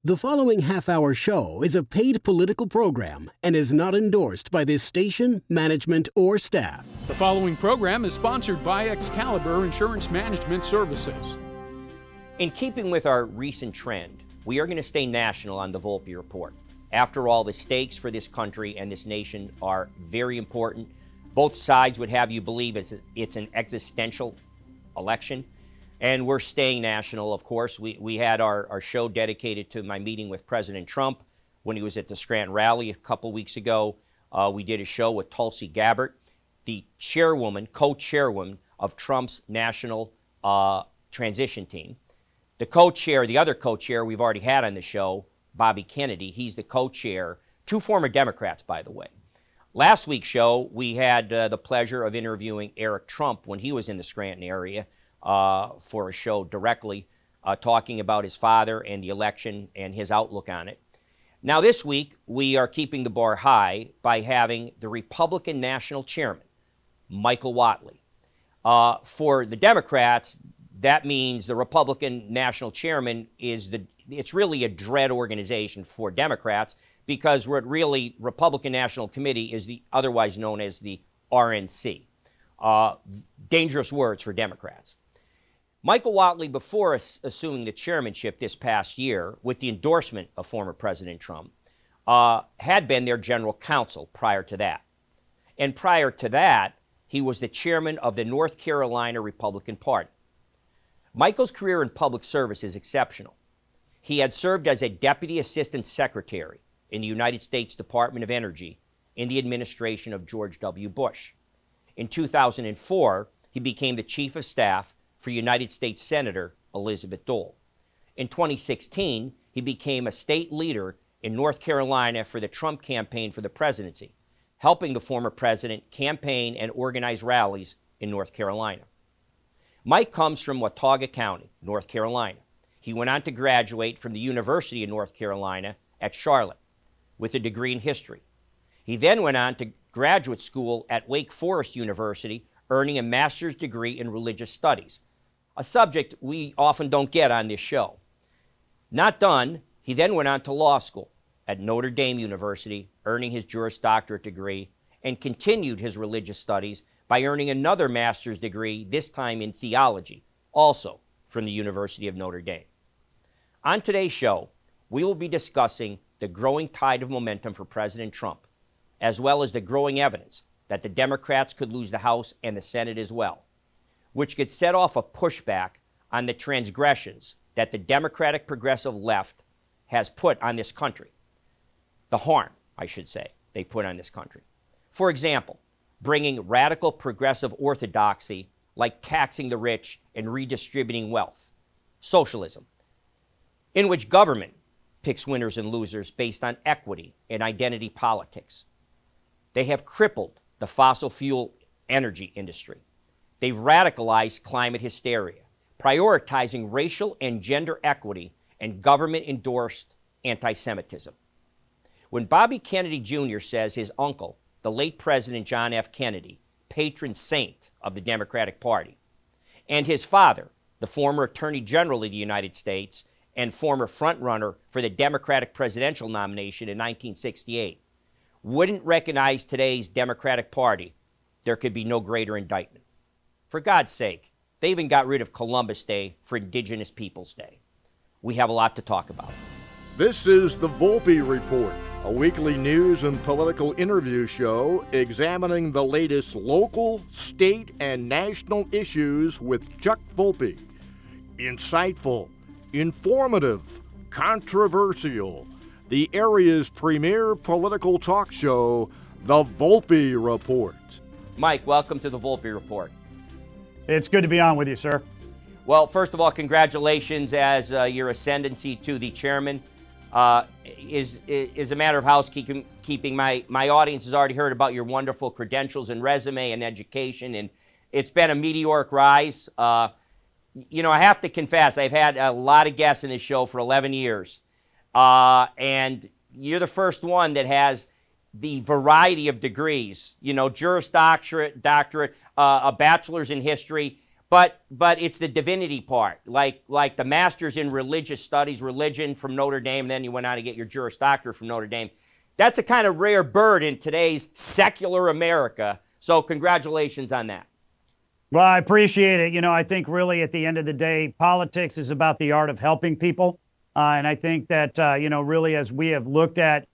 The following half-hour show is a paid political program and is not endorsed by this station, management, or staff. The following program is sponsored by Excalibur Insurance Management Services. In keeping with our recent trend, we are going to stay national on the Volpe Report. After all, the stakes for this country and this nation are very important. Both sides would have you believe it's an existential election. And we're staying national, of course. We had our show dedicated to my meeting with President Trump when he was at the Scranton rally a couple weeks ago. We did a show with Tulsi Gabbard, the chairwoman, co-chairwoman of Trump's national transition team. The co-chair, the other co-chair we've already had on the show, Bobby Kennedy, he's the co-chair, two former Democrats, by the way. Last week's show, we had the pleasure of interviewing Eric Trump when he was in the Scranton area, for a show directly talking about his father and the election and his outlook on it. Now this week, we are keeping the bar high by having the Republican National Chairman, Michael Whatley. For the Democrats, that means the Republican National Chairman it's really a dread organization for Democrats because what really Republican National Committee is otherwise known as the RNC. Dangerous words for Democrats. Michael Whatley, before assuming the chairmanship this past year with the endorsement of former President Trump, had been their general counsel prior to that. And prior to that, he was the chairman of the North Carolina Republican Party. Michael's career in public service is exceptional. He had served as a deputy assistant secretary in the United States Department of Energy in the administration of George W. Bush. In 2004, he became the chief of staff for United States Senator Elizabeth Dole. In 2016, he became a state leader in North Carolina for the Trump campaign for the presidency, helping the former president campaign and organize rallies in North Carolina. Mike comes from Watauga County, North Carolina. He went on to graduate from the University of North Carolina at Charlotte with a degree in history. He then went on to graduate school at Wake Forest University, earning a master's degree in religious studies, a subject we often don't get on this show. Not done, he then went on to law school at Notre Dame University, earning his Juris Doctorate degree, and continued his religious studies by earning another master's degree, this time in theology, also from the University of Notre Dame. On today's show, we will be discussing the growing tide of momentum for President Trump, as well as the growing evidence that the Democrats could lose the House and the Senate as well, which could set off a pushback on the transgressions that the Democratic progressive left has put on this country. The harm, I should say, they put on this country. For example, bringing radical progressive orthodoxy like taxing the rich and redistributing wealth. Socialism, in which government picks winners and losers based on equity and identity politics. They have crippled the fossil fuel energy industry. They've radicalized climate hysteria, prioritizing racial and gender equity and government-endorsed anti-Semitism. When Bobby Kennedy Jr. says his uncle, the late President John F. Kennedy, patron saint of the Democratic Party, and his father, the former Attorney General of the United States and former frontrunner for the Democratic presidential nomination in 1968, wouldn't recognize today's Democratic Party, there could be no greater indictment. For God's sake, they even got rid of Columbus Day for Indigenous Peoples Day. We have a lot to talk about. This is the Volpe Report, a weekly news and political interview show examining the latest local, state, and national issues with Chuck Volpe. Insightful, informative, controversial. The area's premier political talk show, the Volpe Report. Mike, welcome to the Volpe Report. It's good to be on with you, sir. Well, first of all, congratulations as your ascendancy to the chairman. Is a matter of housekeeping. My audience has already heard about your wonderful credentials and resume and education, and it's been a meteoric rise. I have to confess, I've had a lot of guests in this show for 11 years, and you're the first one that has the variety of degrees, Juris Doctorate, a bachelor's in history, but it's the divinity part, like the master's in religious studies, religion from Notre Dame, then you went on to get your Juris Doctorate from Notre Dame. That's a kind of rare bird in today's secular America, so congratulations on that. Well, I appreciate it. You know, I think really at the end of the day, politics is about the art of helping people. And I think that, you know, really as we have looked at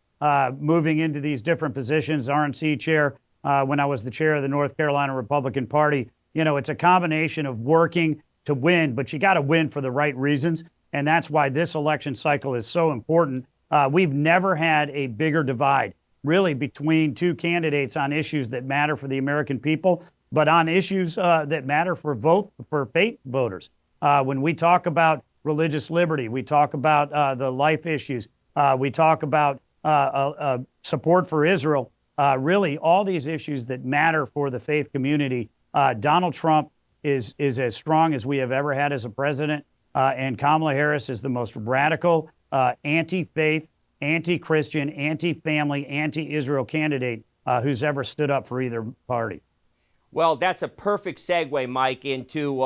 moving into these different positions, RNC chair, when I was the chair of the North Carolina Republican Party, you know, it's a combination of working to win, but you got to win for the right reasons. And that's why this election cycle is so important. We've never had a bigger divide, really, between two candidates on issues that matter for the American people, but on issues that matter for faith voters. When we talk about religious liberty, we talk about the life issues, we talk about support for Israel, really all these issues that matter for the faith community. Donald Trump is as strong as we have ever had as a president, and Kamala Harris is the most radical, anti-faith, anti-Christian, anti-family, anti-Israel candidate who's ever stood up for either party. Well, that's a perfect segue, Mike, into,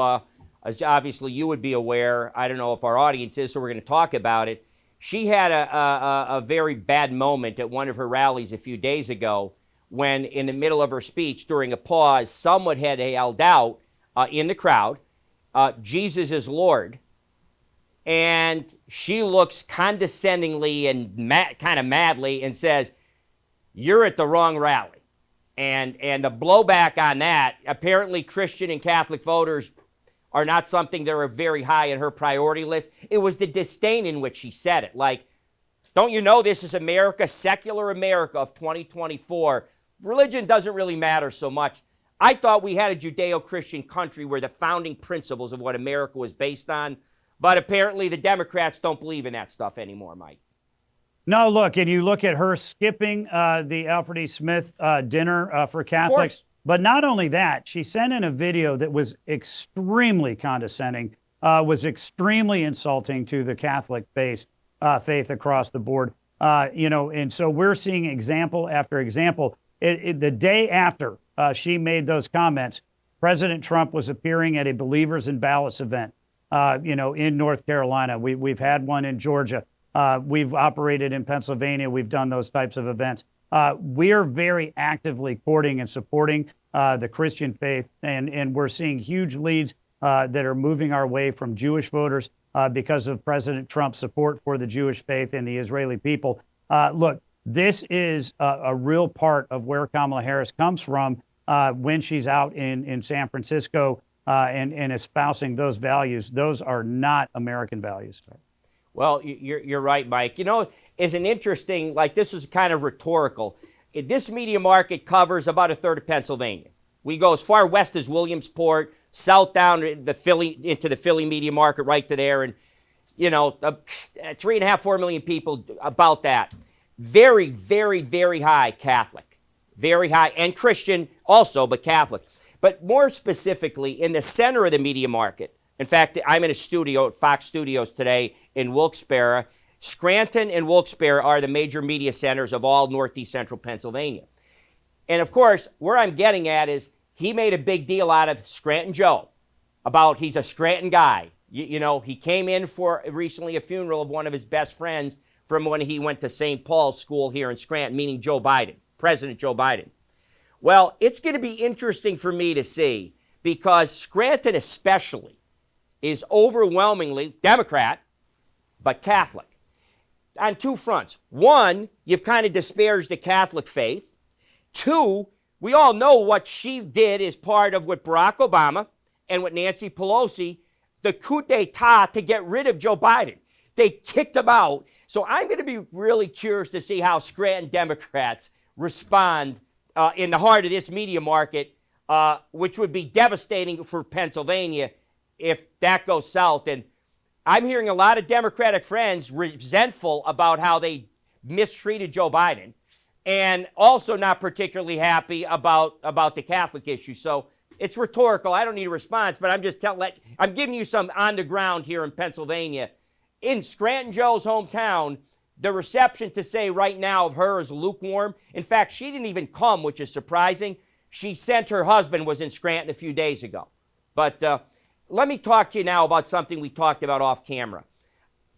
as obviously you would be aware, I don't know if our audience is, so we're going to talk about it. She had a very bad moment at one of her rallies a few days ago when, in the middle of her speech, during a pause, someone had yelled out in the crowd, Jesus is Lord. And she looks condescendingly and kind of madly and says, you're at the wrong rally. And the blowback on that, apparently Christian and Catholic voters are not something that are very high in her priority list. It was the disdain in which she said it. Like, don't you know this is America, secular America of 2024? Religion doesn't really matter so much. I thought we had a Judeo-Christian country where the founding principles of what America was based on, but apparently the Democrats don't believe in that stuff anymore, Mike. No, look, and you look at her skipping the Alfred E. Smith dinner for Catholics. But not only that, she sent in a video that was extremely condescending, was extremely insulting to the Catholic faith across the board. You know, and so we're seeing example after example. The day after she made those comments, President Trump was appearing at a Believers in Ballots event, you know, in North Carolina. We've had one in Georgia. We've operated in Pennsylvania. We've done those types of events. We're very actively courting and supporting the Christian faith, and we're seeing huge leads that are moving our way from Jewish voters because of President Trump's support for the Jewish faith and the Israeli people. Look, this is a real part of where Kamala Harris comes from when she's out in San Francisco and espousing those values. Those are not American values. Well, you're right, Mike. You know, it's an interesting, like this is kind of rhetorical. This media market covers about a third of Pennsylvania. We go as far west as Williamsport, south down into the Philly media market, right to there. And, you know, 3.5, 4 million people, about that. Very, very, very high Catholic. Very high, and Christian also, but Catholic. But more specifically, in the center of the media market, in fact, I'm in a studio at Fox Studios today in Wilkes-Barre. Scranton and Wilkes-Barre are the major media centers of all northeast central Pennsylvania. And of course, where I'm getting at is he made a big deal out of Scranton Joe, about he's a Scranton guy. You know, he came in for recently a funeral of one of his best friends from when he went to St. Paul's School here in Scranton, meaning Joe Biden, President Joe Biden. Well, it's going to be interesting for me to see, because Scranton especially is overwhelmingly Democrat, but Catholic. On two fronts. One, you've kind of disparaged the Catholic faith. Two, we all know what she did as part of what Barack Obama and what Nancy Pelosi, the coup d'etat to get rid of Joe Biden. They kicked him out. So I'm going to be really curious to see how Scranton Democrats respond in the heart of this media market, which would be devastating for Pennsylvania if that goes south. And I'm hearing a lot of Democratic friends resentful about how they mistreated Joe Biden, and also not particularly happy about the Catholic issue. So it's rhetorical. I don't need a response, but I'm giving you some on the ground here in Pennsylvania. In Scranton Joe's hometown, the reception to say right now of her is lukewarm. In fact, she didn't even come, which is surprising. She sent her husband, was in Scranton a few days ago. But let me talk to you now about something we talked about off camera.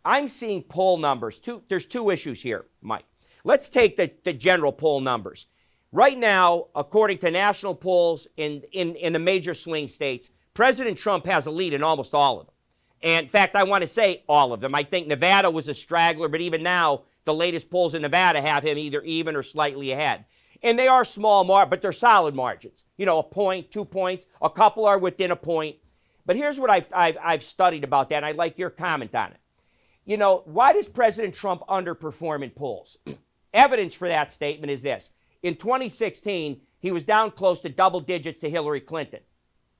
I'm seeing poll numbers. There's two issues here, Mike. Let's take the general poll numbers. Right now, according to national polls in the major swing states, President Trump has a lead in almost all of them. And in fact, I want to say all of them. I think Nevada was a straggler, but even now, the latest polls in Nevada have him either even or slightly ahead. And they are small, but they're solid margins. You know, a point, 2 points. A couple are within a point. But here's what I've studied about that, and I'd like your comment on it. You know, why does President Trump underperform in polls? Evidence for that statement is this. In 2016, he was down close to double digits to Hillary Clinton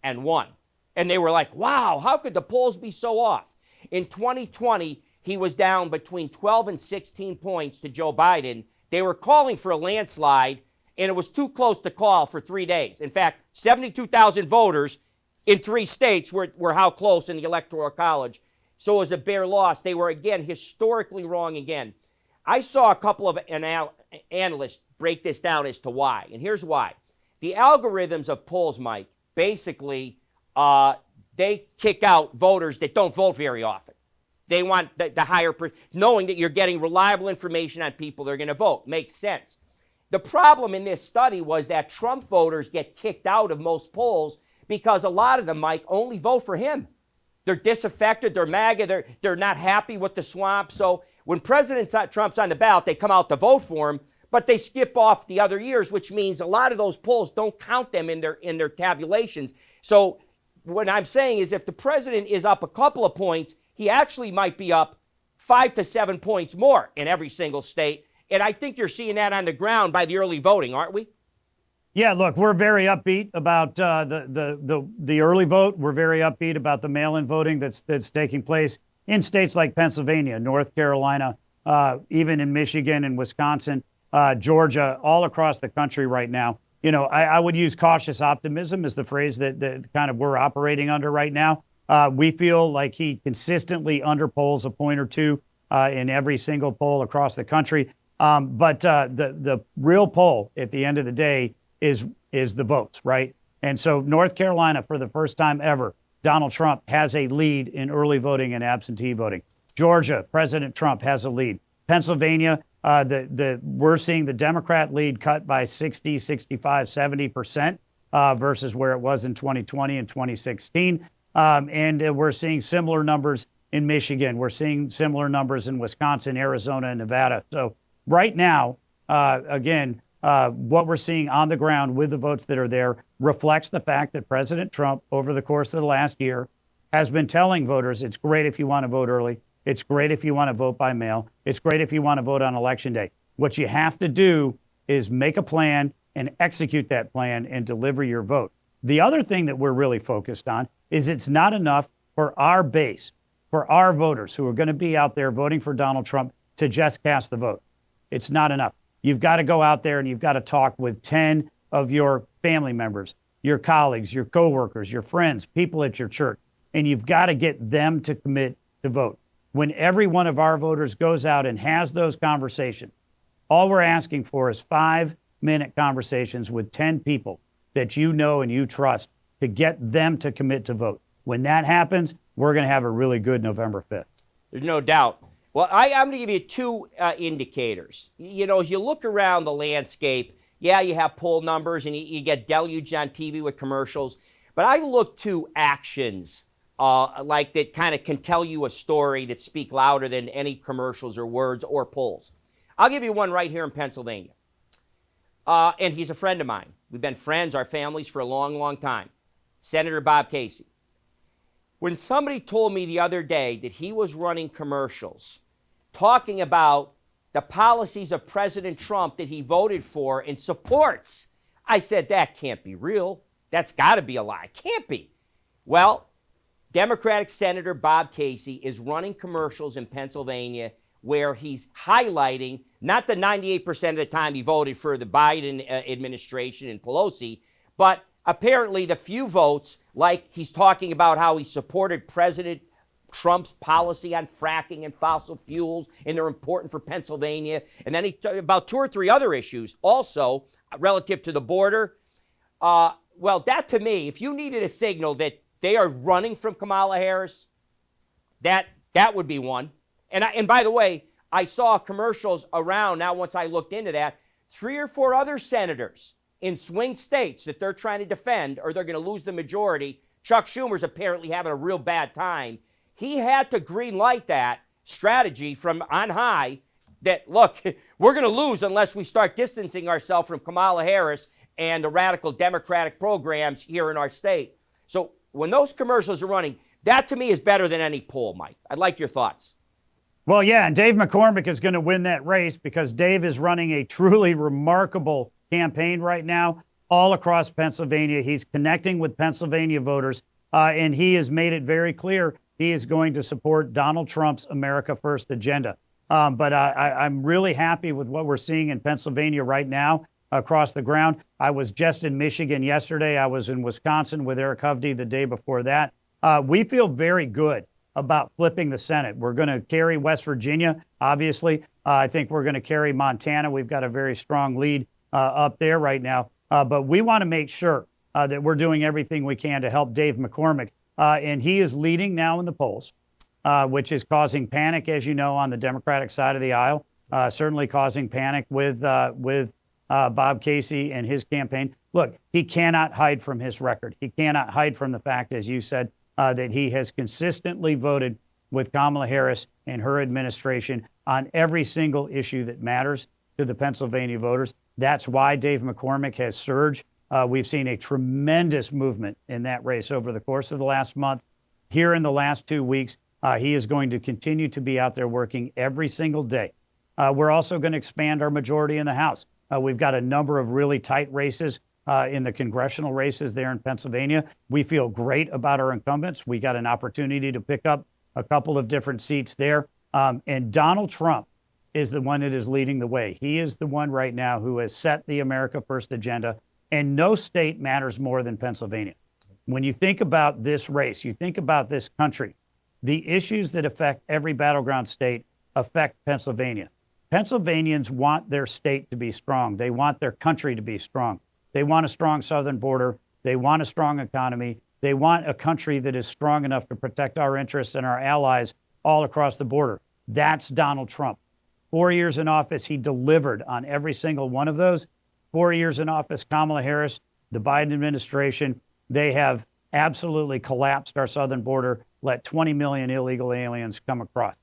and won. And they were like, wow, how could the polls be so off? In 2020, he was down between 12 and 16 points to Joe Biden. They were calling for a landslide, and it was too close to call for 3 days. In fact, 72,000 voters in 3 states were how close in the Electoral College. So it was a bare loss. They were, again, historically wrong again. I saw a couple of analysts break this down as to why, and here's why. The algorithms of polls, Mike, basically, they kick out voters that don't vote very often. They want the higher, knowing that you're getting reliable information on people that are going to vote. Makes sense. The problem in this study was that Trump voters get kicked out of most polls because a lot of them, Mike, only vote for him. They're disaffected, they're MAGA, they're not happy with the swamp. So when President Trump's on the ballot, they come out to vote for him, but they skip off the other years, which means a lot of those polls don't count them in their tabulations. So what I'm saying is if the president is up a couple of points, he actually might be up 5 to 7 points more in every single state. And I think you're seeing that on the ground by the early voting, aren't we? Yeah, look, we're very upbeat about the early vote. We're very upbeat about the mail-in voting that's taking place in states like Pennsylvania, North Carolina, even in Michigan and Wisconsin, Georgia, all across the country right now. You know, I would use cautious optimism as the phrase that kind of we're operating under right now. We feel like he consistently underpolls a point or two in every single poll across the country. But the real poll at the end of the day is the votes, right? And so North Carolina, for the first time ever, Donald Trump has a lead in early voting and absentee voting. Georgia, President Trump has a lead. Pennsylvania, we're seeing the Democrat lead cut by 60, 65, 70% versus where it was in 2020 and 2016. And we're seeing similar numbers in Michigan. We're seeing similar numbers in Wisconsin, Arizona, and Nevada. So right now, again, what we're seeing on the ground with the votes that are there reflects the fact that President Trump, over the course of the last year, has been telling voters it's great if you want to vote early. It's great if you want to vote by mail. It's great if you want to vote on Election Day. What you have to do is make a plan and execute that plan and deliver your vote. The other thing that we're really focused on is it's not enough for our base, for our voters who are going to be out there voting for Donald Trump to just cast the vote. It's not enough. You've got to go out there and you've got to talk with 10 of your family members, your colleagues, your coworkers, your friends, people at your church, and you've got to get them to commit to vote. When every one of our voters goes out and has those conversations, all we're asking for is 5-minute conversations with 10 people that you know and you trust to get them to commit to vote. When that happens, we're going to have a really good November 5th. There's no doubt. Well, I'm going to give you 2 indicators. You know, as you look around the landscape, yeah, you have poll numbers and you get deluged on TV with commercials, but I look to actions like that kind of can tell you a story that speak louder than any commercials or words or polls. I'll give you one right here in Pennsylvania. And he's a friend of mine. We've been friends, our families, for a long, long time. Senator Bob Casey. When somebody told me the other day that he was running commercials talking about the policies of President Trump that he voted for and supports, I said, that can't be real. That's got to be a lie. Can't be. Well, Democratic Senator Bob Casey is running commercials in Pennsylvania where he's highlighting not the 98% of the time he voted for the Biden administration and Pelosi, but apparently the few votes, like he's talking about how he supported President Trump's policy on fracking and fossil fuels, and they're important for Pennsylvania. And then he about 2 or 3 other issues also relative to the border. Well, that to me, if you needed a signal that they are running from Kamala Harris, that would be one. And by the way, I saw commercials around now once I looked into that, 3 or 4 other senators in swing states that they're trying to defend or they're going to lose the majority. Chuck Schumer's apparently having a real bad time. He had to green light that strategy from on high that, look, we're going to lose unless we start distancing ourselves from Kamala Harris and the radical Democratic programs here in our state. So when those commercials are running, that to me is better than any poll, Mike. I'd like your thoughts. Well, yeah, and Dave McCormick is going to win that race because Dave is running a truly remarkable campaign right now all across Pennsylvania. He's connecting with Pennsylvania voters, and he has made it very clear he is going to support Donald Trump's America First agenda. But I'm really happy with what we're seeing in Pennsylvania right now across the ground. I was just in Michigan yesterday. I was in Wisconsin with Eric Hovde the day before that. We feel very good about flipping the Senate. We're going to carry West Virginia, obviously. I think we're going to carry Montana. We've got a very strong lead up there right now. But we want to make sure that we're doing everything we can to help Dave McCormick. And he is leading now in the polls, which is causing panic, as you know, on the Democratic side of the aisle, certainly causing panic with Bob Casey and his campaign. Look, he cannot hide from his record. He cannot hide from the fact, as you said, that he has consistently voted with Kamala Harris and her administration on every single issue that matters to the Pennsylvania voters. That's why Dave McCormick has surged. We've seen a tremendous movement in that race over the course of the last month. Here in the last 2 weeks, he is going to continue to be out there working every single day. We're also going to expand our majority in the House. We've got a number of really tight races in the congressional races there in Pennsylvania. We feel great about our incumbents. We got an opportunity to pick up a couple of different seats there. And Donald Trump is the one that is leading the way. He is the one right now who has set the America First agenda, and no state matters more than Pennsylvania. When you think about this race, you think about this country, the issues that affect every battleground state affect Pennsylvania. Pennsylvanians want their state to be strong. They want their country to be strong. They want a strong southern border. They want a strong economy. They want a country that is strong enough to protect our interests and our allies all across the border. That's Donald Trump. 4 years in office, he delivered on every single one of those. 4 years in office, Kamala Harris, the Biden administration, they have absolutely collapsed our southern border, let 20 million illegal aliens come across.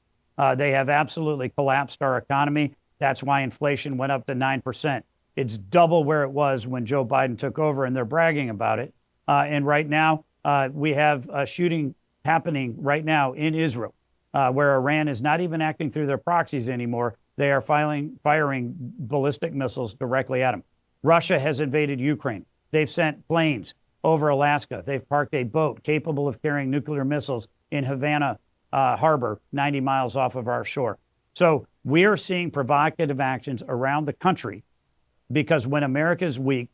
They have absolutely collapsed our economy. That's why inflation went up to 9%. It's double where it was when Joe Biden took over, and they're bragging about it. And right now, we have a shooting happening right now in Israel, where Iran is not even acting through their proxies anymore. They are firing ballistic missiles directly at them. Russia has invaded Ukraine. They've sent planes over Alaska. They've parked a boat capable of carrying nuclear missiles in Havana Harbor, 90 miles off of our shore. So we are seeing provocative actions around the country because when America is weak,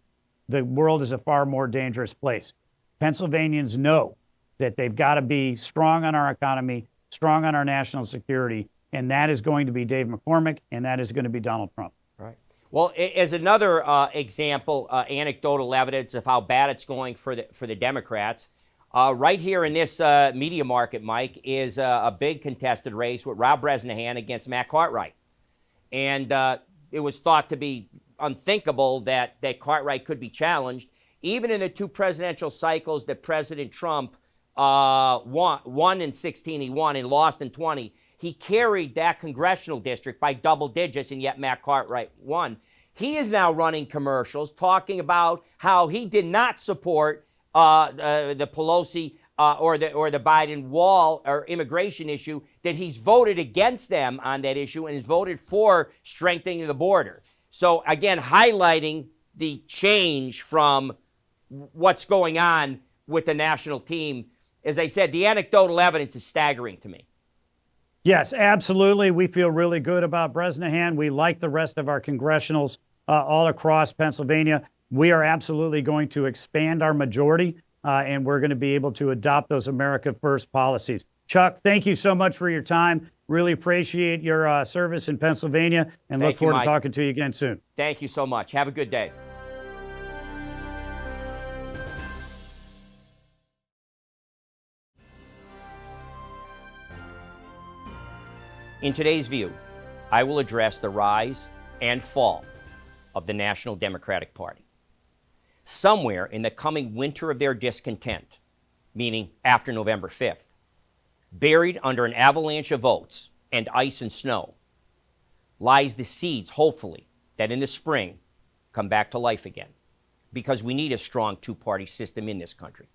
the world is a far more dangerous place. Pennsylvanians know that they've got to be strong on our economy, strong on our national security, and that is going to be Dave McCormick, and that is going to be Donald Trump. Right. Well, as another example, anecdotal evidence of how bad it's going for the Democrats, right here in this media market, Mike, is a big contested race with Rob Bresnahan against Matt Cartwright. And it was thought to be unthinkable that Cartwright could be challenged. Even in the 2 presidential cycles that President Trump won in 16, he won and lost in 20. He carried that congressional district by double digits, and yet Matt Cartwright won. He is now running commercials talking about how he did not support the Pelosi or the Biden wall or immigration issue, that he's voted against them on that issue and has voted for strengthening the border. So again, highlighting the change from what's going on with the national team. As I said, the anecdotal evidence is staggering to me. Yes, absolutely. We feel really good about Bresnahan. We like the rest of our congressionals all across Pennsylvania. We are absolutely going to expand our majority, and we're going to be able to adopt those America First policies. Chuck, thank you so much for your time. Really appreciate your service in Pennsylvania, and look forward to talking to you again soon. Thank you so much. Have a good day. In today's View, I will address the rise and fall of the National Democratic Party. Somewhere in the coming winter of their discontent, meaning after November 5th, buried under an avalanche of votes and ice and snow, lies the seeds, hopefully, that in the spring come back to life again, because we need a strong two-party system in this country.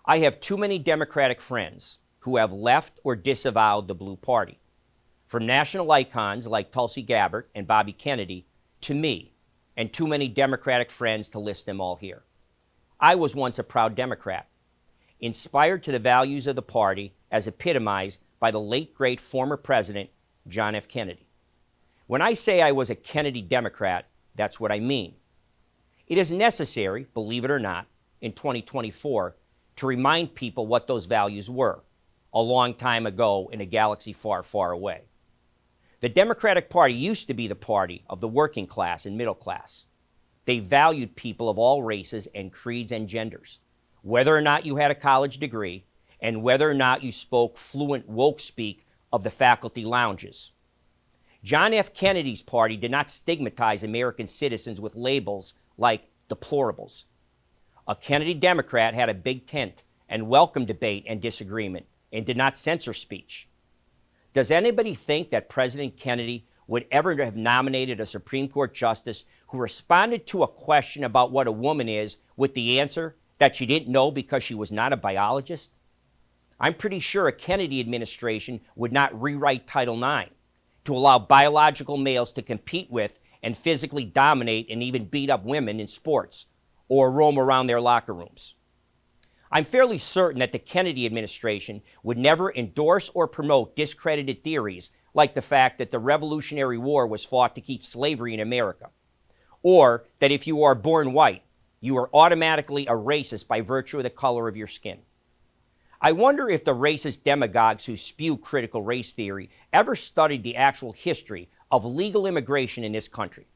I have too many Democratic friends who have left or disavowed the Blue Party, from national icons like Tulsi Gabbard and Bobby Kennedy to me, and too many Democratic friends to list them all here. I was once a proud Democrat, inspired to the values of the party as epitomized by the late, great former president, John F. Kennedy. When I say I was a Kennedy Democrat, that's what I mean. It is necessary, believe it or not, in 2024 to remind people what those values were a long time ago in a galaxy far, far away. The Democratic Party used to be the party of the working class and middle class. They valued people of all races and creeds and genders, whether or not you had a college degree and whether or not you spoke fluent woke speak of the faculty lounges. John F. Kennedy's party did not stigmatize American citizens with labels like deplorables. A Kennedy Democrat had a big tent and welcomed debate and disagreement and did not censor speech. Does anybody think that President Kennedy would ever have nominated a Supreme Court justice who responded to a question about what a woman is with the answer that she didn't know because she was not a biologist? I'm pretty sure a Kennedy administration would not rewrite Title IX to allow biological males to compete with and physically dominate and even beat up women in sports or roam around their locker rooms. I'm fairly certain that the Kennedy administration would never endorse or promote discredited theories like the fact that the Revolutionary War was fought to keep slavery in America, or that if you are born white, you are automatically a racist by virtue of the color of your skin. I wonder if the racist demagogues who spew critical race theory ever studied the actual history of legal immigration in this country.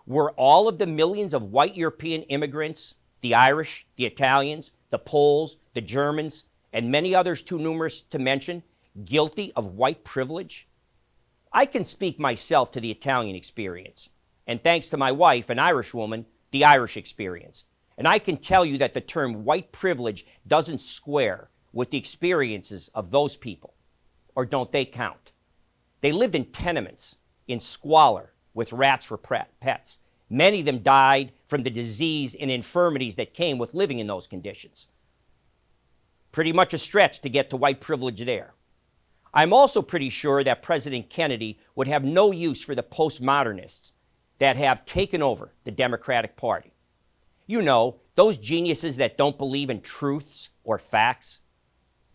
Were all of the millions of white European immigrants, the Irish, the Italians, the Poles, the Germans, and many others too numerous to mention, guilty of white privilege? I can speak myself to the Italian experience, and thanks to my wife, an Irish woman, the Irish experience. And I can tell you that the term white privilege doesn't square with the experiences of those people, or don't they count? They lived in tenements, in squalor, with rats for pets. Many of them died from the disease and infirmities that came with living in those conditions. Pretty much a stretch to get to white privilege there. I'm also pretty sure that President Kennedy would have no use for the postmodernists that have taken over the Democratic Party. You know, those geniuses that don't believe in truths or facts.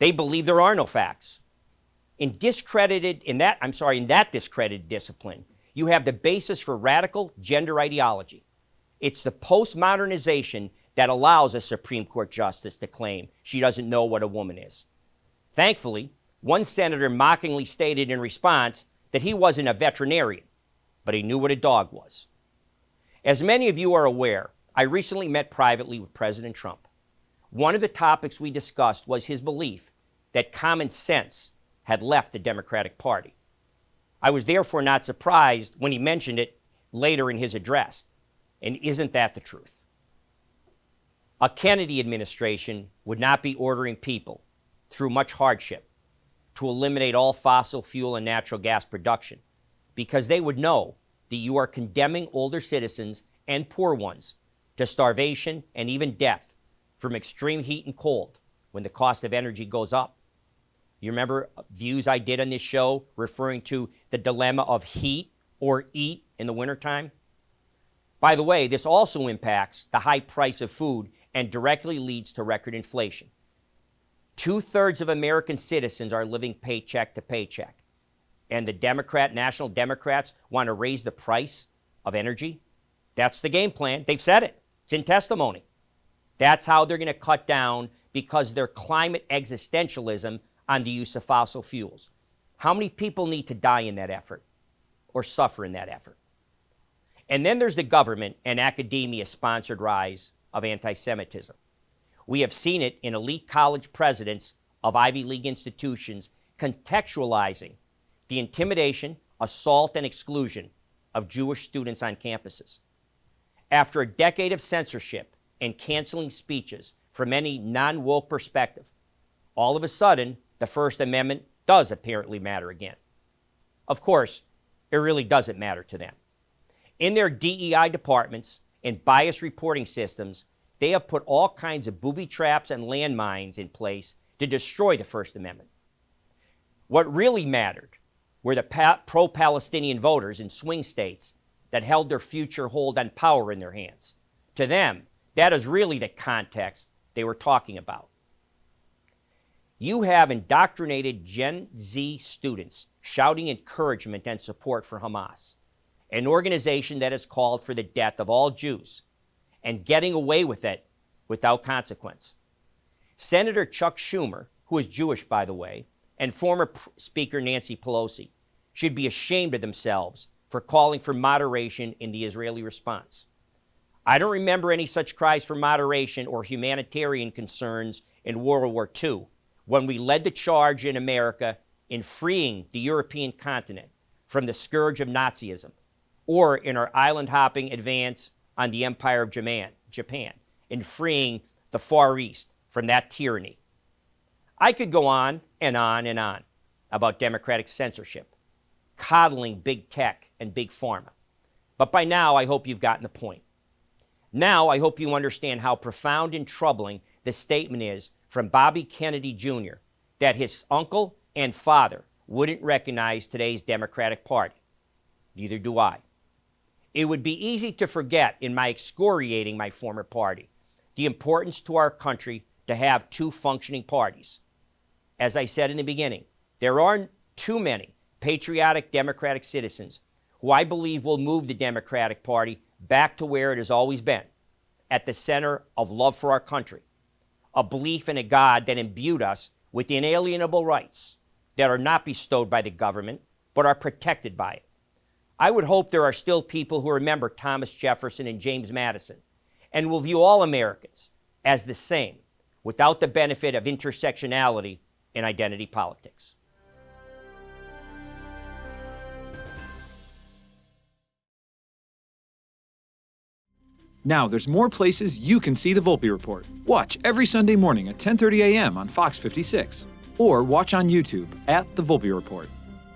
They believe there are no facts. In that discredited discipline, you have the basis for radical gender ideology. It's the postmodernization that allows a Supreme Court justice to claim she doesn't know what a woman is. Thankfully, one senator mockingly stated in response that he wasn't a veterinarian, but he knew what a dog was. As many of you are aware, I recently met privately with President Trump. One of the topics we discussed was his belief that common sense had left the Democratic Party. I was therefore not surprised when he mentioned it later in his address. And isn't that the truth? A Kennedy administration would not be ordering people through much hardship to eliminate all fossil fuel and natural gas production, because they would know that you are condemning older citizens and poor ones to starvation and even death from extreme heat and cold when the cost of energy goes up. You remember views I did on this show referring to the dilemma of heat or eat in the wintertime? By the way, this also impacts the high price of food and directly leads to record inflation. 2/3 of American citizens are living paycheck to paycheck. And the National Democrats want to raise the price of energy? That's the game plan. They've said it. It's in testimony. That's how they're going to cut down because of their climate existentialism on the use of fossil fuels. How many people need to die in that effort or suffer in that effort? And then there's the government and academia-sponsored rise of anti-Semitism. We have seen it in elite college presidents of Ivy League institutions contextualizing the intimidation, assault, and exclusion of Jewish students on campuses. After a decade of censorship and canceling speeches from any non-woke perspective, all of a sudden, the First Amendment does apparently matter again. Of course, it really doesn't matter to them. In their DEI departments and bias reporting systems, they have put all kinds of booby traps and landmines in place to destroy the First Amendment. What really mattered were the pro-Palestinian voters in swing states that held their future hold on power in their hands. To them, that is really the context they were talking about. You have indoctrinated Gen Z students shouting encouragement and support for Hamas, an organization that has called for the death of all Jews, and getting away with it without consequence. Senator Chuck Schumer, who is Jewish, by the way, and former Speaker Nancy Pelosi should be ashamed of themselves for calling for moderation in the Israeli response. I don't remember any such cries for moderation or humanitarian concerns in World War II, when we led the charge in America in freeing the European continent from the scourge of Nazism, or in our island-hopping advance on the Empire of Japan, in freeing the Far East from that tyranny. I could go on and on and on about democratic censorship, coddling big tech and big pharma. But by now, I hope you've gotten the point. Now, I hope you understand how profound and troubling the statement is from Bobby Kennedy Jr. that his uncle and father wouldn't recognize today's Democratic Party. Neither do I. It would be easy to forget in my excoriating my former party the importance to our country to have two functioning parties. As I said in the beginning, there are too many patriotic Democratic citizens who I believe will move the Democratic Party back to where it has always been, at the center of love for our country, a belief in a God that imbued us with inalienable rights that are not bestowed by the government, but are protected by it. I would hope there are still people who remember Thomas Jefferson and James Madison and will view all Americans as the same without the benefit of intersectionality in identity politics. Now there's more places you can see the Volpe Report. Watch every Sunday morning at 10:30 a.m. on Fox 56, or watch on YouTube at The Volpe Report.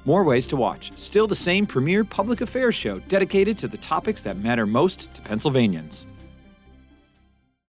More ways to watch. Still the same premier public affairs show dedicated to the topics that matter most to Pennsylvanians.